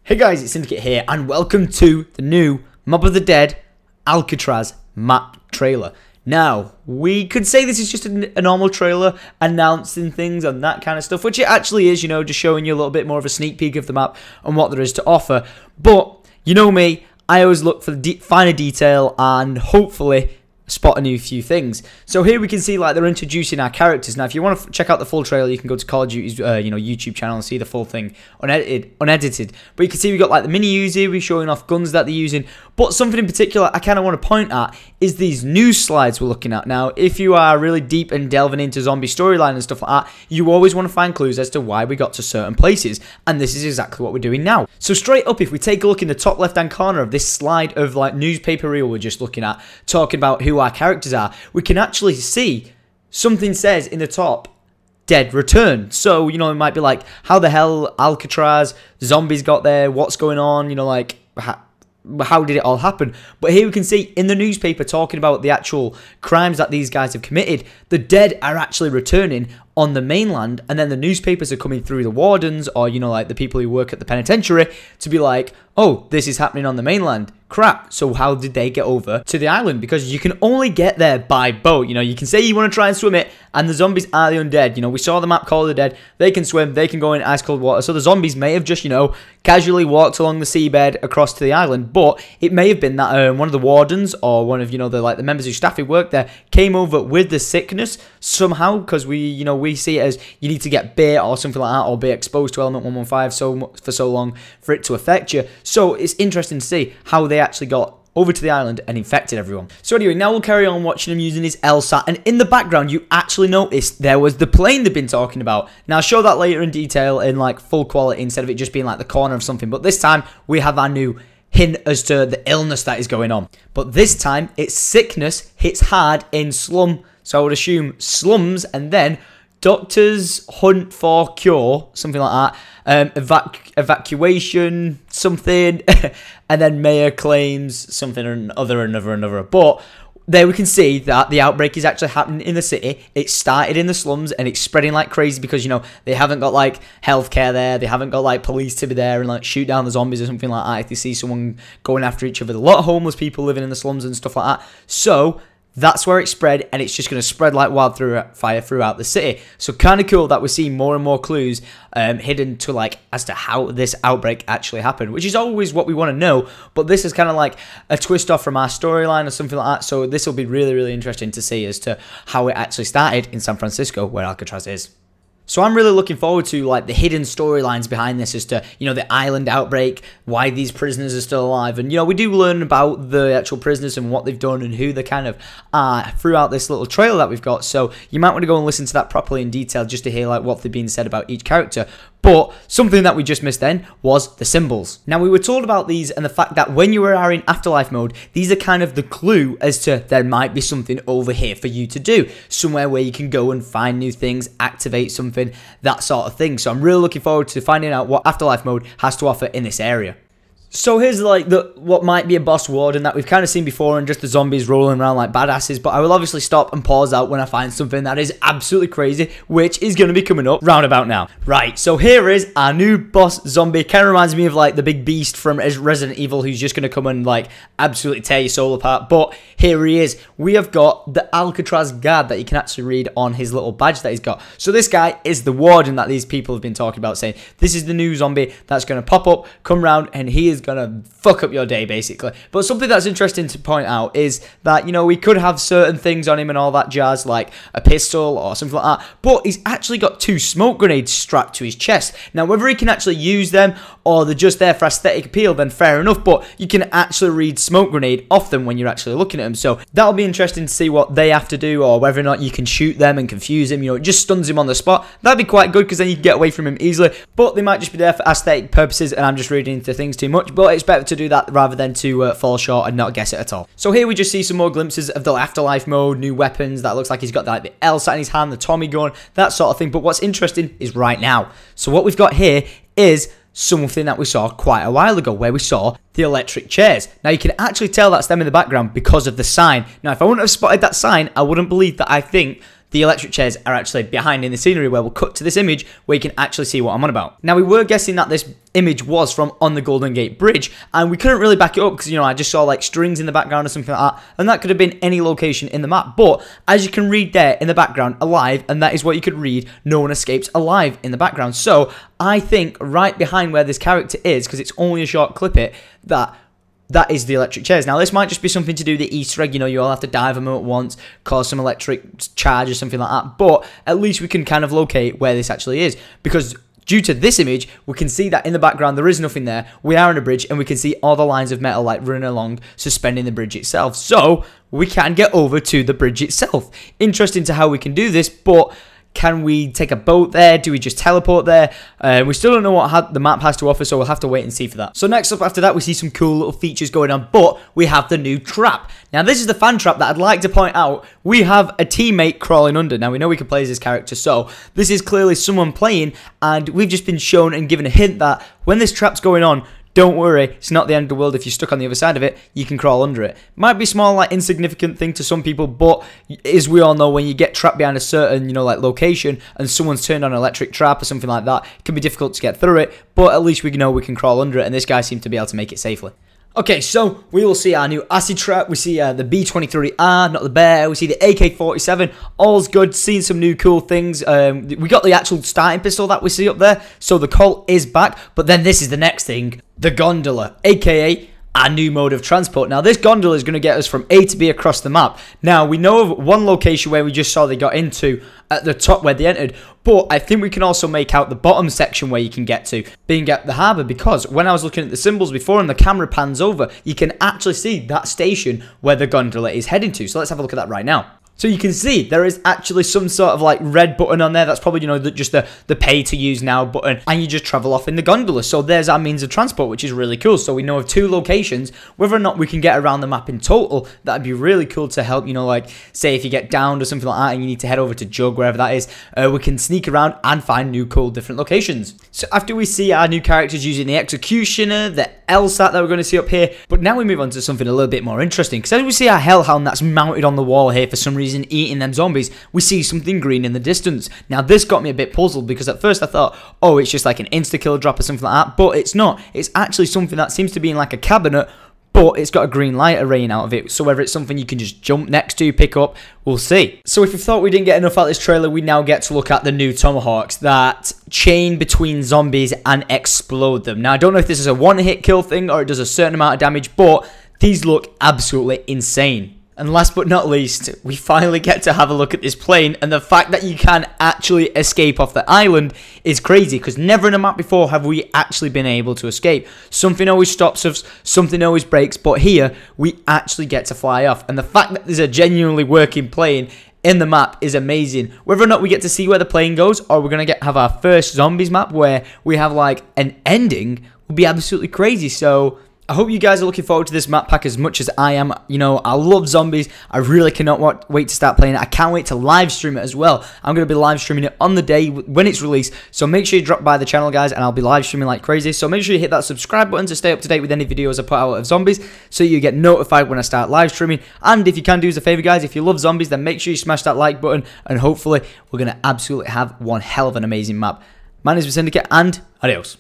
Hey guys, it's Syndicate here, and welcome to the new Mob of the Dead Alcatraz map trailer. Now, we could say this is just a normal trailer announcing things and that kind of stuff, which it actually is, you know, just showing you a little bit more of a sneak peek of the map and what there is to offer. But, you know me, I always look for the finer detail and hopefully spot a new few things. So here we can see like they're introducing our characters. Now if you want to check out the full trailer, you can go to Call of Duty's YouTube channel and see the full thing unedited. But you can see we got like the mini Uzi, we're showing off guns that they're using. But something in particular I kind of want to point at is these news slides we're looking at. Now if you are really deep and delving into zombie storyline and stuff like that, you always want to find clues as to why we got to certain places, and this is exactly what we're doing now. So straight up, if we take a look in the top left hand corner of this slide of like newspaper reel we're just looking at, talking about who our characters are, we can actually see something says in the top, Dead Return. So, you know, it might be like, how the hell Alcatraz, zombies got there, what's going on, you know, like, how did it all happen? But here we can see in the newspaper talking about the actual crimes that these guys have committed, the dead are actually returning on the mainland, and then the newspapers are coming through the wardens, or, you know, like the people who work at the penitentiary, to be like, oh, this is happening on the mainland. Crap. So how did they get over to the island? Because you can only get there by boat. You know, you can say you want to try and swim it, and the zombies are the undead. You know, we saw the map Call of the Dead. They can swim. They can go in ice cold water. So the zombies may have just, you know, casually walked along the seabed across to the island. But it may have been that one of the wardens or one of, you know, the members of staff who worked there came over with the sickness somehow, because we see it as you need to get bit or something like that, or be exposed to element 115 for so long for it to affect you. So it's interesting to see how they actually got over to the island and infected everyone. So anyway, now we'll carry on watching him using his LSAT, and in the background you actually noticed there was the plane they've been talking about. Now I'll show that later in detail in like full quality instead of it just being like the corner of something, but this time we have our new hint as to the illness that is going on. But this time it's sickness hits hard in slum, so I would assume slums, and then doctors hunt for cure, something like that, evacuation, something, and then mayor claims something or another. But there we can see that the outbreak is actually happening in the city. It started in the slums and it's spreading like crazy because, you know, they haven't got like healthcare there. They haven't got like police to be there and like shoot down the zombies or something like that if they see someone going after each other. A lot of homeless people living in the slums and stuff like that. So that's where it spread, and it's just going to spread like wildfire throughout the city. So kind of cool that we're seeing more and more clues hidden to like as to how this outbreak actually happened, which is always what we want to know. But this is kind of like a twist off from our storyline or something like that. So this will be really, really interesting to see as to how it actually started in San Francisco, where Alcatraz is. So I'm really looking forward to like the hidden storylines behind this as to, you know, the island outbreak, why these prisoners are still alive. And, you know, we do learn about the actual prisoners and what they've done and who they kind of are throughout this little trailer that we've got. So you might want to go and listen to that properly in detail just to hear like what they've been said about each character. But something that we just missed then was the symbols. Now, we were told about these and the fact that when you are in afterlife mode, these are kind of the clue as to there might be something over here for you to do. Somewhere where you can go and find new things, activate something, that sort of thing. So I'm really looking forward to finding out what afterlife mode has to offer in this area. So here's like what might be a boss warden that we've kind of seen before, and just the zombies rolling around like badasses. But I will obviously stop and pause out when I find something that is absolutely crazy, which is going to be coming up round about now. Right, so here is our new boss zombie. Kind of reminds me of like the big beast from Resident Evil, who's just going to come and like absolutely tear your soul apart. But here he is. We have got the Alcatraz guard that you can actually read on his little badge that he's got. So this guy is the warden that these people have been talking about, saying this is the new zombie that's going to pop up, come round, and he is gonna fuck up your day basically. But something that's interesting to point out is that, you know, we could have certain things on him and all that jazz, like a pistol or something like that, but he's actually got 2 smoke grenades strapped to his chest. Now whether he can actually use them or they're just there for aesthetic appeal, then fair enough, but you can actually read smoke grenade off them when you're actually looking at them. So that'll be interesting to see what they have to do, or whether or not you can shoot them and confuse him. You know, it just stuns him on the spot. That'd be quite good because then you can get away from him easily, but they might just be there for aesthetic purposes and I'm just reading into things too much. But it's better to do that rather than to fall short and not guess it at all. So here we just see some more glimpses of the afterlife mode, new weapons. That looks like he's got like the LSAT in his hand, the Tommy gun, that sort of thing. But what's interesting is right now. So what we've got here is something that we saw quite a while ago, where we saw the electric chairs. Now you can actually tell that's them in the background because of the sign. Now if I wouldn't have spotted that sign, I wouldn't believe that I think the electric chairs are actually behind in the scenery, where we'll cut to this image where you can actually see what I'm on about. Now, we were guessing that this image was from on the Golden Gate Bridge, and we couldn't really back it up because, I just saw like strings in the background or something like that, and that could have been any location in the map. But as you can read there in the background, alive, and that is what you could read, no one escapes alive in the background. So I think right behind where this character is, because it's only a short clip that is the electric chairs. Now, this might just be something to do with the Easter egg. You all have to dive them at once, cause some electric charge or something like that. But at least we can kind of locate where this actually is, because due to this image, we can see that in the background there is nothing there. We are on a bridge, and we can see all the lines of metal like running along, suspending the bridge itself. So we can get over to the bridge itself. Interesting to how we can do this, but can we take a boat there? Do we just teleport there? We still don't know what the map has to offer, so we'll have to wait and see for that. So next up after that, we see some cool little features going on, but we have the new trap. Now, this is the fan trap that I'd like to point out. We have a teammate crawling under. Now, we know we can play as this character, so this is clearly someone playing, and we've just been shown and given a hint that when this trap's going on, don't worry, it's not the end of the world. If you're stuck on the other side of it, you can crawl under it. Might be small, like insignificant thing to some people, but as we all know, when you get trapped behind a certain, like location, and someone's turned on an electric trap or something like that, it can be difficult to get through it, but at least we know we can crawl under it, and this guy seemed to be able to make it safely. Okay, so we will see our new acid trap. We see the B-23R, not the bear. We see the AK-47. All's good. Seeing some new cool things. We got the actual starting pistol that we see up there. So the Colt is back. But then this is the next thing. The gondola, aka our new mode of transport. Now, this gondola is going to get us from A to B across the map. Now, we know of one location where we just saw they got into at the top where they entered, but I think we can also make out the bottom section where you can get to, being at the harbour, because when I was looking at the symbols before and the camera pans over, you can actually see that station where the gondola is heading to. So let's have a look at that right now. So you can see there is actually some sort of like red button on there. That's probably, just the pay to use now button. And you just travel off in the gondola. So there's our means of transport, which is really cool. So we know of 2 locations. Whether or not we can get around the map in total, that'd be really cool to help, like say if you get downed or something like that and you need to head over to Jug, wherever that is, we can sneak around and find new cool different locations. So after we see our new characters using the Executioner, the LSAT that we're going to see up here, but now we move on to something a little bit more interesting. Because as we see our Hellhound that's mounted on the wall here for some reason, eating them zombies, we see something green in the distance. Now, this got me a bit puzzled because at first I thought, oh, it's just like an insta-kill drop or something like that, but it's not. It's actually something that seems to be in like a cabinet, but it's got a green light arraying out of it, so whether it's something you can just jump next to, pick up, we'll see. So if you thought we didn't get enough out of this trailer, we now get to look at the new Tomahawks that chain between zombies and explode them. Now, I don't know if this is a one-hit kill thing or it does a certain amount of damage, but these look absolutely insane. And last but not least, we finally get to have a look at this plane, and the fact that you can actually escape off the island is crazy, because never in a map before have we actually been able to escape. Something always stops us, something always breaks, but here we actually get to fly off. And the fact that there's a genuinely working plane in the map is amazing. Whether or not we get to see where the plane goes, or we're going to have our first zombies map where we have like an ending, will be absolutely crazy. So I hope you guys are looking forward to this map pack as much as I am. I love zombies. I really cannot wait to start playing it. I can't wait to live stream it as well. I'm going to be live streaming it on the day when it's released. So make sure you drop by the channel, guys, and I'll be live streaming like crazy. So make sure you hit that subscribe button to stay up to date with any videos I put out of zombies, so you get notified when I start live streaming. And if you can do us a favor, guys, if you love zombies, then make sure you smash that like button, and hopefully we're going to absolutely have one hell of an amazing map. My name is Syndicate, and adios.